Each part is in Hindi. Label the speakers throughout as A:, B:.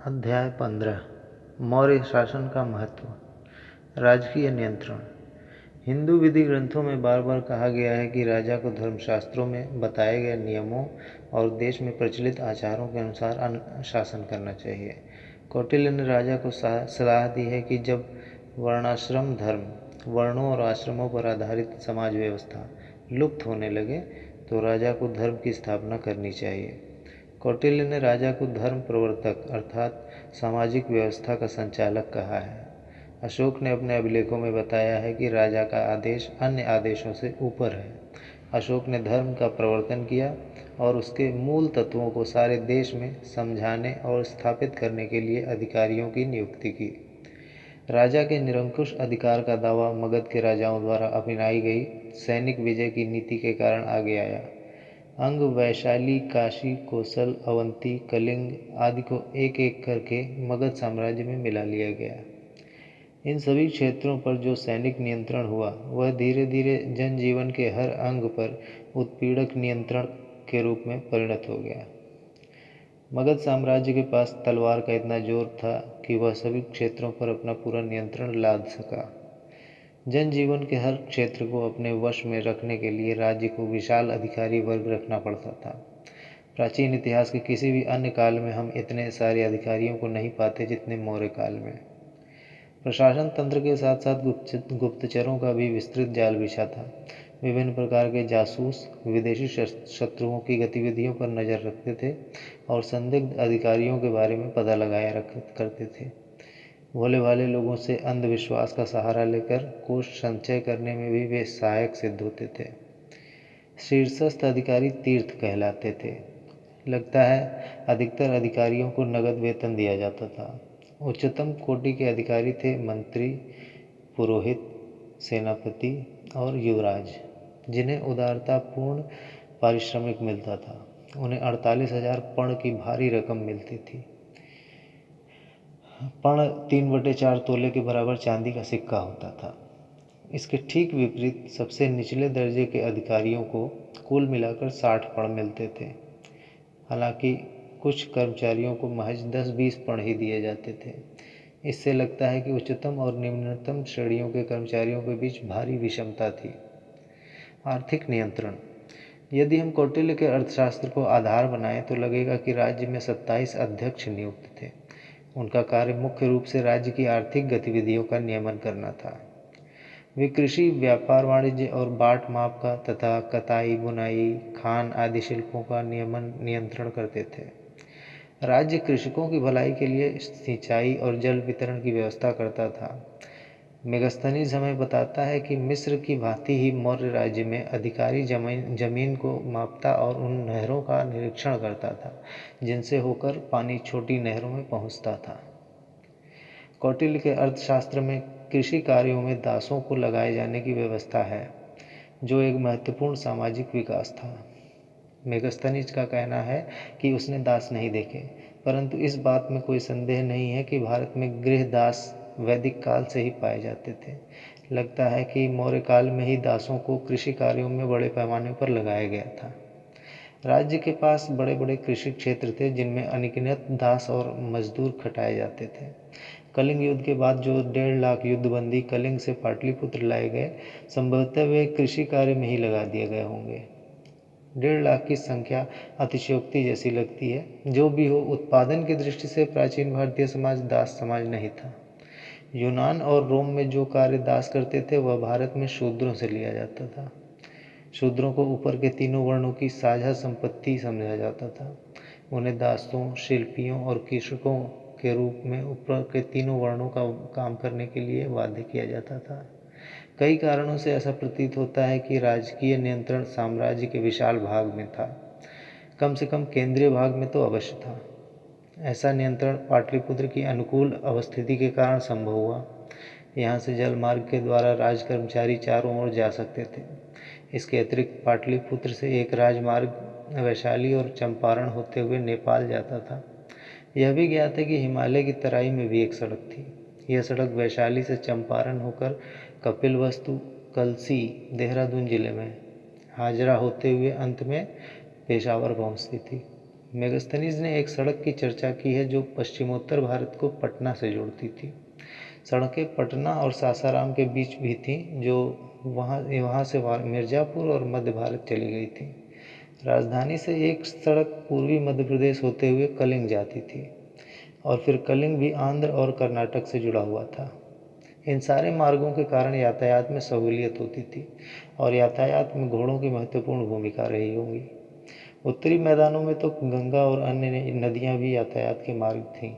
A: अध्याय 15 मौर्य शासन का महत्व। राजकीय नियंत्रण। हिंदू विधि ग्रंथों में बार बार कहा गया है कि राजा को धर्मशास्त्रों में बताए गए नियमों और देश में प्रचलित आचारों के अनुसार शासन करना चाहिए। कौटिल्य ने राजा को सलाह दी है कि जब वर्णाश्रम धर्म, वर्णों और आश्रमों पर आधारित समाज व्यवस्था लुप्त होने लगे तो राजा को धर्म की स्थापना करनी चाहिए। कौटिल्य ने राजा को धर्म प्रवर्तक अर्थात सामाजिक व्यवस्था का संचालक कहा है। अशोक ने अपने अभिलेखों में बताया है कि राजा का आदेश अन्य आदेशों से ऊपर है। अशोक ने धर्म का प्रवर्तन किया और उसके मूल तत्वों को सारे देश में समझाने और स्थापित करने के लिए अधिकारियों की नियुक्ति की। राजा के निरंकुश अधिकार का दावा मगध के राजाओं द्वारा अपनाई गई सैनिक विजय की नीति के कारण आगे आया। अंग, वैशाली, काशी, कोसल, अवंती, कलिंग आदि को एक एक करके मगध साम्राज्य में मिला लिया गया। इन सभी क्षेत्रों पर जो सैनिक नियंत्रण हुआ वह धीरे धीरे जनजीवन के हर अंग पर उत्पीड़क नियंत्रण के रूप में परिणत हो गया। मगध साम्राज्य के पास तलवार का इतना जोर था कि वह सभी क्षेत्रों पर अपना पूरा नियंत्रण लाद सका। जनजीवन के हर क्षेत्र को अपने वश में रखने के लिए राज्य को विशाल अधिकारी वर्ग रखना पड़ता था। प्राचीन इतिहास के किसी भी अन्य काल में हम इतने सारे अधिकारियों को नहीं पाते जितने मौर्य काल में। प्रशासन तंत्र के साथ साथ गुप्तचरों का भी विस्तृत जाल बिछा था। विभिन्न प्रकार के जासूस विदेशी शत्रुओं की गतिविधियों पर नज़र रखते थे और संदिग्ध अधिकारियों के बारे में पता लगाया करते थे। भोले भाले लोगों से अंधविश्वास का सहारा लेकर कोष संचय करने में भी वे सहायक सिद्ध होते थे। शीर्षस्थ अधिकारी तीर्थ कहलाते थे। लगता है अधिकतर अधिकारियों को नगद वेतन दिया जाता था। उच्चतम कोटि के अधिकारी थे मंत्री, पुरोहित, सेनापति और युवराज, जिन्हें उदारतापूर्ण पारिश्रमिक मिलता था। उन्हें 48,000 पण की भारी रकम मिलती थी। पण 3/4 तोले के बराबर चांदी का सिक्का होता था। इसके ठीक विपरीत सबसे निचले दर्जे के अधिकारियों को कुल मिलाकर 60 पण मिलते थे। हालांकि कुछ कर्मचारियों को महज 10-20 पण ही दिए जाते थे। इससे लगता है कि उच्चतम और निम्नतम श्रेणियों के कर्मचारियों के बीच भारी विषमता थी। आर्थिक नियंत्रण। यदि हम कौटिल्य के अर्थशास्त्र को आधार बनाएं तो लगेगा कि राज्य में 27 अध्यक्ष नियुक्त थे। उनका कार्य मुख्य रूप से राज्य की आर्थिक गतिविधियों का नियमन करना था। वे कृषि, व्यापार, वाणिज्य और बाट माप का तथा कताई, बुनाई, खान आदि शिल्पों का नियंत्रण करते थे। राज्य कृषकों की भलाई के लिए सिंचाई और जल वितरण की व्यवस्था करता था। मेगस्थनीज हमें बताता है कि मिस्र की भांति ही मौर्य राज्य में अधिकारी जमीन को मापता और उन नहरों का निरीक्षण करता था जिनसे होकर पानी छोटी नहरों में पहुंचता था। कौटिल्य के अर्थशास्त्र में कृषि कार्यों में दासों को लगाए जाने की व्यवस्था है, जो एक महत्वपूर्ण सामाजिक विकास था। मेगस्थनीज का कहना है कि उसने दास नहीं देखे, परंतु इस बात में कोई संदेह नहीं है कि भारत में गृहदास वैदिक काल से ही पाए जाते थे। लगता है कि मौर्य काल में ही दासों को कृषि कार्यों में बड़े पैमाने पर लगाया गया था। राज्य के पास बड़े बड़े कृषि क्षेत्र थे जिनमें अनगिनत दास और मजदूर खटाए जाते थे। कलिंग युद्ध के बाद जो 1.5 लाख युद्धबंदी कलिंग से पाटलिपुत्र लाए गए, संभवतः वे कृषि कार्य में ही लगा दिए गए होंगे। 1.5 लाख की संख्या अतिशयोक्ति जैसी लगती है। जो भी हो, उत्पादन की दृष्टि से प्राचीन भारतीय समाज दास समाज नहीं था। यूनान और रोम में जो कार्य दास करते थे वह भारत में शूद्रों से लिया जाता था। शूद्रों को ऊपर के तीनों वर्णों की साझा संपत्ति समझा जाता था। उन्हें दासों, शिल्पियों और कृषकों के रूप में ऊपर के तीनों वर्णों का काम करने के लिए बाध्य किया जाता था। कई कारणों से ऐसा प्रतीत होता है कि राजकीय नियंत्रण साम्राज्य के विशाल भाग में था। कम से कम केंद्रीय भाग में तो अवश्य था। ऐसा नियंत्रण पाटलिपुत्र की अनुकूल अवस्थिति के कारण संभव हुआ। यहाँ से जल मार्ग के द्वारा राजकर्मचारी चारों ओर जा सकते थे। इसके अतिरिक्त पाटलिपुत्र से एक राजमार्ग वैशाली और चंपारण होते हुए नेपाल जाता था। यह भी ज्ञात है कि हिमालय की तराई में भी एक सड़क थी। यह सड़क वैशाली से चंपारण होकर कपिलवस्तु, कलसी, देहरादून जिले में हाजरा होते हुए अंत में पेशावर पहुंचती थी। मेगास्थनीज ने एक सड़क की चर्चा की है जो पश्चिमोत्तर भारत को पटना से जोड़ती थी। सड़कें पटना और सासाराम के बीच भी थीं, जो वहाँ से मिर्ज़ापुर और मध्य भारत चली गई थी। राजधानी से एक सड़क पूर्वी मध्य प्रदेश होते हुए कलिंग जाती थी और फिर कलिंग भी आंध्र और कर्नाटक से जुड़ा हुआ था। इन सारे मार्गों के कारण यातायात में सहूलियत होती थी और यातायात में घोड़ों की महत्वपूर्ण भूमिका रही होगी। उत्तरी मैदानों में तो गंगा और अन्य नदियाँ भी यातायात के मार्ग थीं।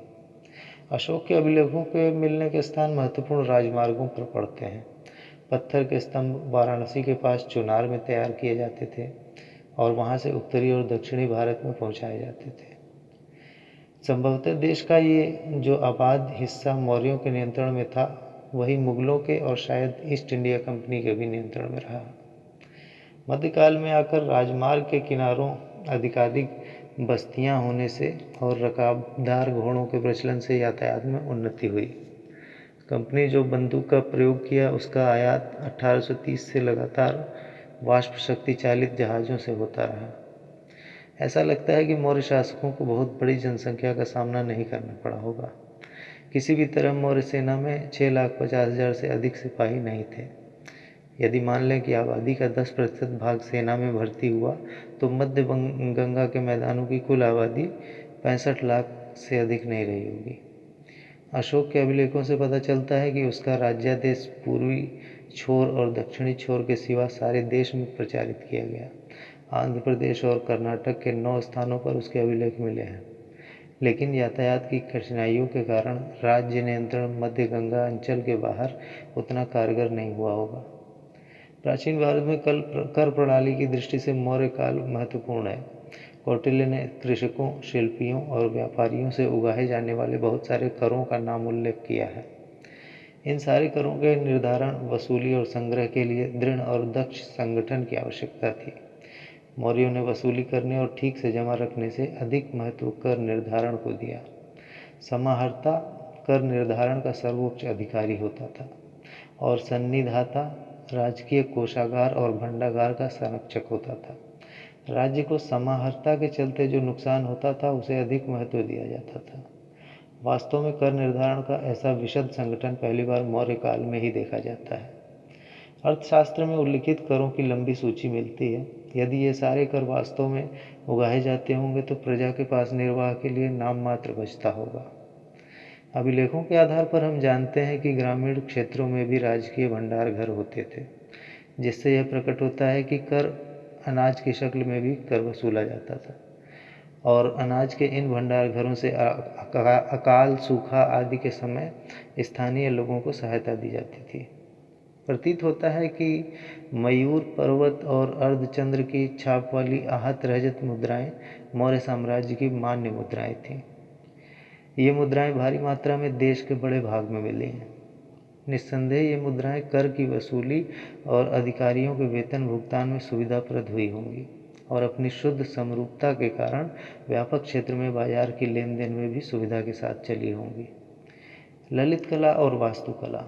A: अशोक के अभिलेखों के मिलने के स्थान महत्वपूर्ण राजमार्गों पर पड़ते हैं। पत्थर के स्तंभ वाराणसी के पास चुनार में तैयार किए जाते थे और वहाँ से उत्तरी और दक्षिणी भारत में पहुँचाए जाते थे। संभवतः देश का ये जो आबाद हिस्सा मौर्यों के नियंत्रण में था, वही मुगलों के और शायद ईस्ट इंडिया कंपनी के भी नियंत्रण में रहा। मध्यकाल में आकर राजमार्ग के किनारों अधिकाधिक बस्तियां होने से और रकाबदार घोड़ों के प्रचलन से यातायात में उन्नति हुई। कंपनी जो बंदूक का प्रयोग किया, उसका आयात 1830 से लगातार वाष्प शक्ति चालित जहाज़ों से होता रहा। ऐसा लगता है कि मौर्य शासकों को बहुत बड़ी जनसंख्या का सामना नहीं करना पड़ा होगा। किसी भी तरह मौर्य सेना में 6,50,000 से अधिक सिपाही नहीं थे। यदि मान लें कि आबादी का 10% भाग सेना में भर्ती हुआ, तो मध्य गंगा के मैदानों की कुल आबादी 65 लाख से अधिक नहीं रही होगी। अशोक के अभिलेखों से पता चलता है कि उसका राज्यादेश पूर्वी छोर और दक्षिणी छोर के सिवा सारे देश में प्रचारित किया गया। आंध्र प्रदेश और कर्नाटक के 9 स्थानों पर उसके अभिलेख मिले हैं, लेकिन यातायात की कठिनाइयों के कारण राज्य नियंत्रण मध्य गंगा अंचल के बाहर उतना कारगर नहीं हुआ होगा। प्राचीन भारत में कर प्रणाली की दृष्टि से मौर्य काल महत्वपूर्ण है। कौटिल्य ने कृषकों, शिल्पियों और व्यापारियों से उगाए जाने वाले बहुत सारे करों का नाम उल्लेख किया है। इन सारे करों के निर्धारण, वसूली और संग्रह के लिए दृढ़ और दक्ष संगठन की आवश्यकता थी। मौर्यों ने वसूली करने और ठीक से जमा रखने से अधिक महत्व कर निर्धारण को दिया। समाहर्ता कर निर्धारण का सर्वोच्च अधिकारी होता था और सन्निधाता राजकीय कोषागार और भंडागार का संरक्षक होता था। राज्य को समाहर्ता के चलते जो नुकसान होता था, उसे अधिक महत्व दिया जाता था। वास्तव में कर निर्धारण का ऐसा विशद संगठन पहली बार मौर्य काल में ही देखा जाता है। अर्थशास्त्र में उल्लिखित करों की लंबी सूची मिलती है। यदि ये सारे कर वास्तव में उगाए जाते होंगे तो प्रजा के पास निर्वाह के लिए नाम मात्र बचता होगा। अभिलेखों के आधार पर हम जानते हैं कि ग्रामीण क्षेत्रों में भी राजकीय भंडार घर होते थे, जिससे यह प्रकट होता है कि कर अनाज की शक्ल में भी कर वसूला जाता था और अनाज के इन भंडार घरों से अकाल, सूखा आदि के समय स्थानीय लोगों को सहायता दी जाती थी। प्रतीत होता है कि मयूर पर्वत और अर्धचंद्र की छाप वाली आहत रजत मुद्राएं मौर्य साम्राज्य की मान्य मुद्राएं थीं। ये मुद्राएं भारी मात्रा में देश के बड़े भाग में मिली हैं। निस्संदेह ये मुद्राएं कर की वसूली और अधिकारियों के वेतन भुगतान में सुविधाप्रद हुई होंगी और अपनी शुद्ध समरूपता के कारण व्यापक क्षेत्र में बाजार की लेन देन में भी सुविधा के साथ चली होंगी। ललित कला और वास्तुकला।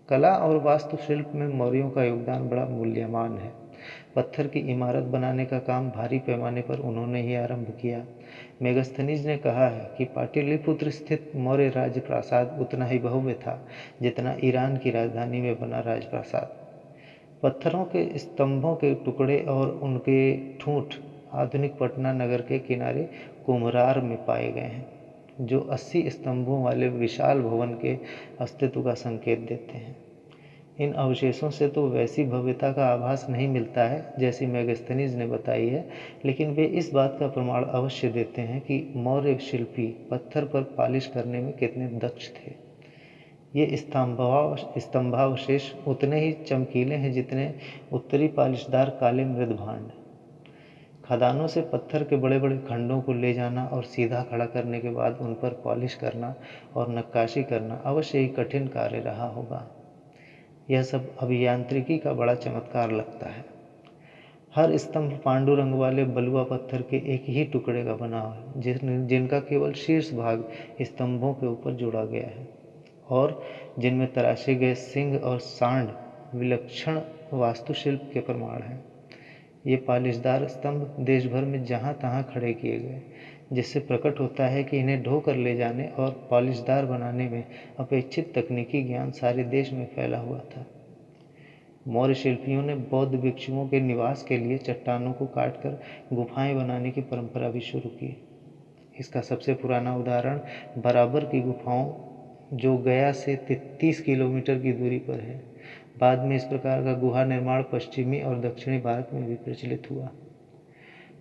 A: कला और वास्तुशिल्प में मौर्यों का योगदान बड़ा मूल्यवान है। पत्थर की इमारत बनाने का काम भारी पैमाने पर उन्होंने ही आरंभ किया। मेगास्थनीज ने कहा है कि पाटलिपुत्र स्थित मौर्य राजप्रासाद उतना ही भव्य था जितना ईरान की राजधानी में बना राजप्रासाद। पत्थरों के स्तंभों के टुकड़े और उनके ठूंठ आधुनिक पटना नगर के किनारे कुम्हरार में पाए गए हैं, जो 80 स्तंभों वाले विशाल भवन के अस्तित्व का संकेत देते हैं। इन अवशेषों से तो वैसी भव्यता का आभास नहीं मिलता है जैसी मेगास्थनीज ने बताई है, लेकिन वे इस बात का प्रमाण अवश्य देते हैं कि मौर्य शिल्पी पत्थर पर पालिश करने में कितने दक्ष थे। ये स्तंभावशेष उतने ही चमकीले हैं जितने उत्तरी पालिशदार काले मृदभांड। खदानों से पत्थर के बड़े बड़े खंडों को ले जाना और सीधा खड़ा करने के बाद उन पर पॉलिश करना और नक्काशी करना अवश्य ही कठिन कार्य रहा होगा। यह सब अभियांत्रिकी का बड़ा चमत्कार लगता है। हर स्तंभ पांडु रंग वाले बलुआ पत्थर के एक ही टुकड़े का बना है, जिनका केवल शीर्ष भाग स्तंभों के ऊपर जोड़ा गया है और जिनमें तराशे गए सिंह और सांड विलक्षण वास्तुशिल्प के प्रमाण हैं। ये पालिशदार स्तंभ देश भर में जहाँ तहाँ खड़े किए गए, जिससे प्रकट होता है कि इन्हें ढो कर ले जाने और पॉलिशदार बनाने में अपेक्षित तकनीकी ज्ञान सारे देश में फैला हुआ था। मौर्य शिल्पियों ने बौद्ध भिक्षुओं के निवास के लिए चट्टानों को काटकर गुफाएं बनाने की परंपरा भी शुरू की। इसका सबसे पुराना उदाहरण बराबर की गुफाओं जो गया से 33 किलोमीटर की दूरी पर है। बाद में इस प्रकार का गुहा निर्माण पश्चिमी और दक्षिणी भारत में भी प्रचलित हुआ।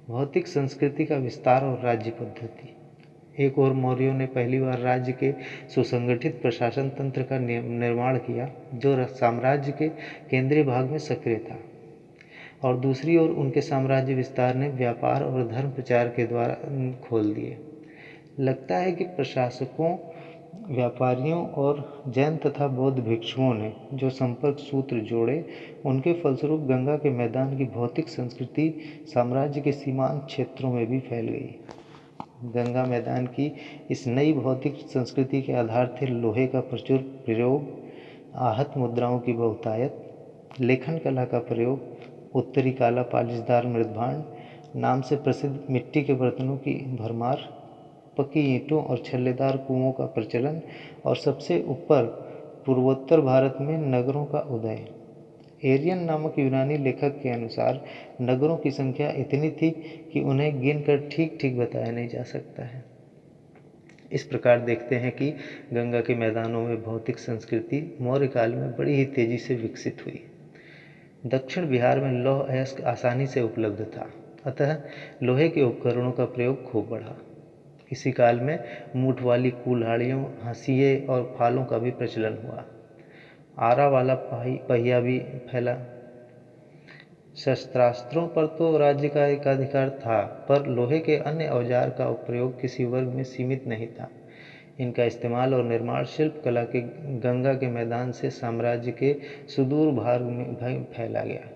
A: भौतिक संस्कृति का विस्तार और राज्य पद्धति। एक और मौर्यों ने पहली बार राज्य के सुसंगठित प्रशासन तंत्र का निर्माण किया जो साम्राज्य के केंद्रीय भाग में सक्रिय था, और दूसरी ओर उनके साम्राज्य विस्तार ने व्यापार और धर्म प्रचार के द्वारा खोल दिए। लगता है कि प्रशासकों, व्यापारियों और जैन तथा बौद्ध भिक्षुओं ने जो संपर्क सूत्र जोड़े, उनके फलस्वरूप गंगा के मैदान की भौतिक संस्कृति साम्राज्य के सीमांत क्षेत्रों में भी फैल गई। गंगा मैदान की इस नई भौतिक संस्कृति के आधार थे लोहे का प्रचुर प्रयोग, आहत मुद्राओं की बहुतायत, लेखन कला का प्रयोग, उत्तरी काला पालिशदार मृदभांड नाम से प्रसिद्ध मिट्टी के बर्तनों की भरमार, पक्की ईंटों और छल्लेदार कुओं का प्रचलन, और सबसे ऊपर पूर्वोत्तर भारत में नगरों का उदय। एरियन नामक यूनानी लेखक के अनुसार नगरों की संख्या इतनी थी कि उन्हें गिनकर ठीक ठीक बताया नहीं जा सकता है। इस प्रकार देखते हैं कि गंगा के मैदानों में भौतिक संस्कृति मौर्य काल में बड़ी ही तेजी से विकसित हुई। दक्षिण बिहार में लौह अयस्क आसानी से उपलब्ध था, अतः लोहे के उपकरणों का प्रयोग खूब बढ़ा। इसी काल में मूठ वाली कुल्हाड़ियों, हंसिए और फालों का भी प्रचलन हुआ। आरा वाला पहिया भी फैला। शस्त्रास्त्रों पर तो राज्य का एकाधिकार था, पर लोहे के अन्य औजार का प्रयोग किसी वर्ग में सीमित नहीं था। इनका इस्तेमाल और निर्माण शिल्प कला के गंगा के मैदान से साम्राज्य के सुदूर भाग में फैला गया।